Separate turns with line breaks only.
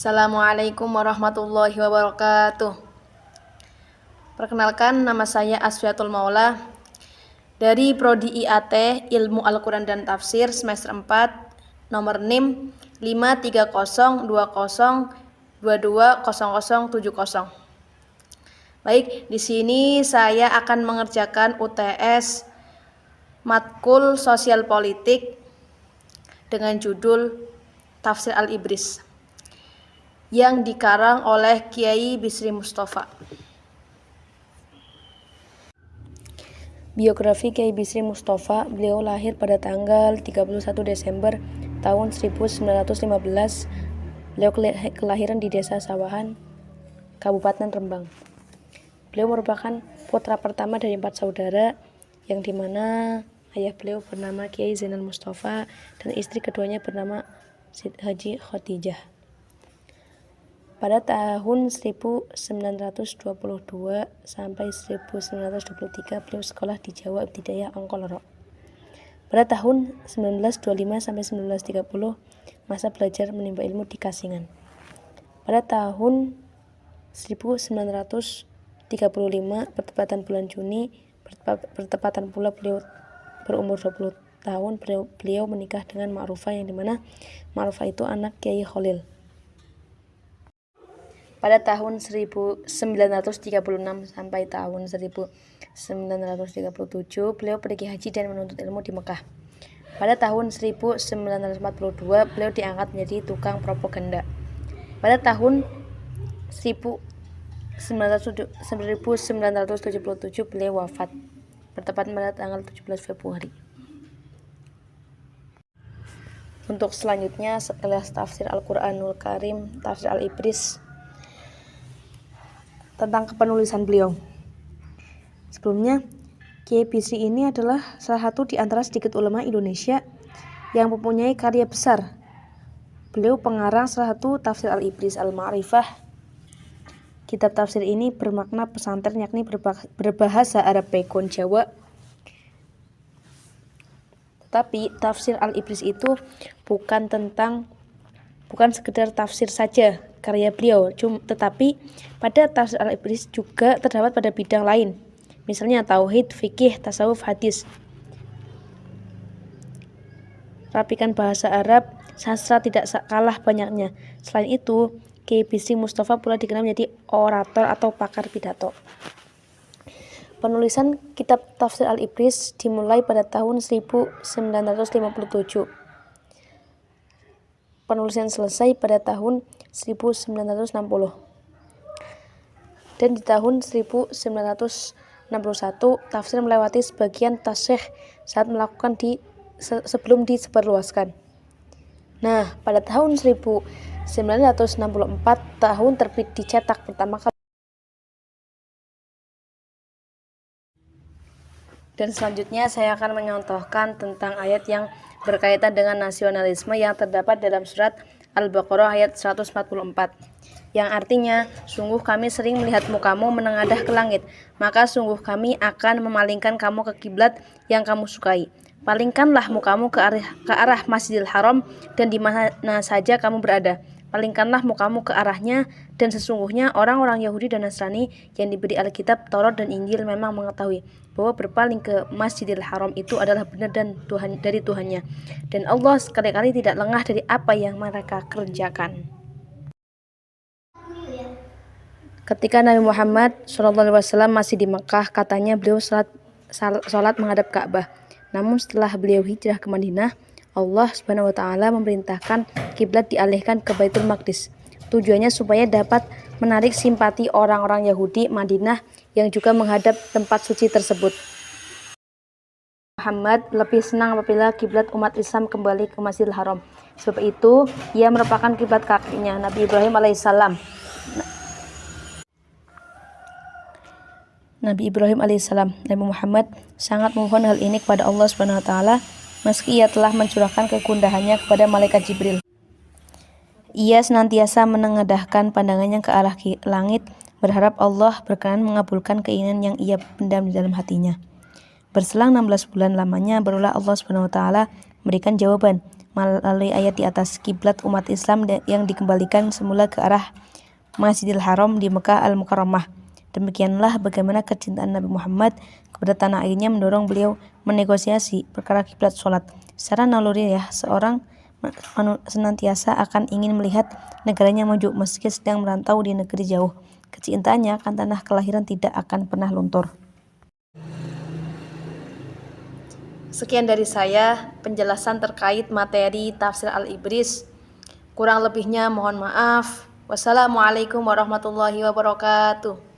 Assalamualaikum warahmatullahi wabarakatuh. Perkenalkan, nama saya Asfiatul Maula dari Prodi IAT Ilmu Al-Quran dan Tafsir semester 4, nomor NIM 53020220070. Baik, di sini saya akan mengerjakan UTS Matkul Sosial Politik dengan judul Tafsir Al-Ibris yang dikarang oleh Kiai Bisri Mustafa. Biografi Kiai Bisri Mustafa. Beliau lahir pada tanggal 31 Desember tahun 1915. Beliau kelahiran di Desa Sawahan, Kabupaten Rembang. Beliau merupakan putra pertama dari 4 saudara, yang dimana ayah beliau bernama Kiai Zainal Mustafa dan istri keduanya bernama Haji Khadijah. Pada tahun 1922 sampai 1923 beliau sekolah di Jawa Ibtidaiyah Ongkoloro. Pada tahun 1925 sampai 1930 masa belajar menimba ilmu di Kasingan. Pada tahun 1935 bertepatan bulan Juni, bertepatan pula beliau berumur 20 tahun, beliau menikah dengan Ma'rufah, yang dimana Ma'rufah itu anak Kiai Khalil. Pada tahun 1936 sampai tahun 1937 beliau pergi haji dan menuntut ilmu di Mekah. Pada tahun 1942 beliau diangkat menjadi tukang propaganda. Pada tahun 1977 beliau wafat, bertepatan pada tanggal 17 Februari. Untuk selanjutnya, sekelas tafsir Al-Quranul Karim, tafsir Al-Ibris, tentang kepenulisan beliau. Sebelumnya, Kiai Bisri ini adalah salah satu di antara sedikit ulama Indonesia yang mempunyai karya besar. Beliau pengarang salah satu tafsir Al-Ibris Al-Ma'rifah. Kitab tafsir ini bermakna pesantren, yakni berbahasa Arab Bekon Jawa. Tetapi tafsir Al-Ibris itu bukan sekedar tafsir saja karya beliau, tetapi pada tafsir Al-Ibris juga terdapat pada bidang lain, misalnya tauhid, fikih, tasawuf, hadis, rapikan bahasa Arab, sastra tidak kalah banyaknya. Selain itu, Kiai Bisri Mustafa pula dikenal menjadi orator atau pakar pidato. Penulisan kitab tafsir Al-Ibris dimulai pada tahun 1957. Penulisan selesai pada tahun 1960. Dan di tahun 1961 tafsir melewati sebagian tasykh saat melakukan sebelum disebarluaskan. Nah, pada tahun 1964 tahun terbit dicetak pertama kali. Dan selanjutnya saya akan menyontohkan tentang ayat yang berkaitan dengan nasionalisme yang terdapat dalam surat Al-Baqarah ayat 144, yang artinya, sungguh kami sering melihat mukamu menengadah ke langit, maka sungguh kami akan memalingkan kamu ke kiblat yang kamu sukai. Palingkanlah mukamu ke arah Masjidil Haram dan di mana saja kamu berada. Palingkanlah mukamu ke arahnya, dan sesungguhnya orang-orang Yahudi dan Nasrani yang diberi Alkitab, Taurat dan Injil memang mengetahui bahwa berpaling ke Masjidil Haram itu adalah benar dan dari Tuhannya, dan Allah sekali-kali tidak lengah dari apa yang mereka kerjakan. Ketika Nabi Muhammad SAW masih di Mekah, katanya beliau salat menghadap Ka'bah. Namun setelah beliau hijrah ke Madinah, Allah Subhanahu wa taala memerintahkan kiblat dialihkan ke Baitul Maqdis. Tujuannya supaya dapat menarik simpati orang-orang Yahudi Madinah yang juga menghadap tempat suci tersebut. Muhammad lebih senang apabila kiblat umat Islam kembali ke Masjidil Haram. Sebab itu, ia merupakan kiblat kakeknya, Nabi Ibrahim alaihissalam. Nabi Muhammad sangat memohon hal ini kepada Allah Subhanahu wa taala, meski ia telah mencurahkan kegundahannya kepada malaikat Jibril. Ia senantiasa menengadahkan pandangannya ke arah langit, berharap Allah berkenan mengabulkan keinginan yang ia pendam di dalam hatinya. Berselang 16 bulan lamanya, barulah Allah Subhanahu wa taala memberikan jawaban. melalui ayat di atas. Kiblat umat Islam yang dikembalikan semula ke arah Masjidil Haram di Mekah Al-Mukarramah. Demikianlah bagaimana kecintaan Nabi Muhammad kepada tanah airnya mendorong beliau menegosiasi perkara kiblat sholat. Secara naluriah, seorang senantiasa akan ingin melihat negaranya maju meski sedang merantau di negeri jauh. Kecintaannya akan tanah kelahiran tidak akan pernah luntur. Sekian dari saya penjelasan terkait materi tafsir Al-Ibris. Kurang lebihnya mohon maaf. Wassalamualaikum warahmatullahi wabarakatuh.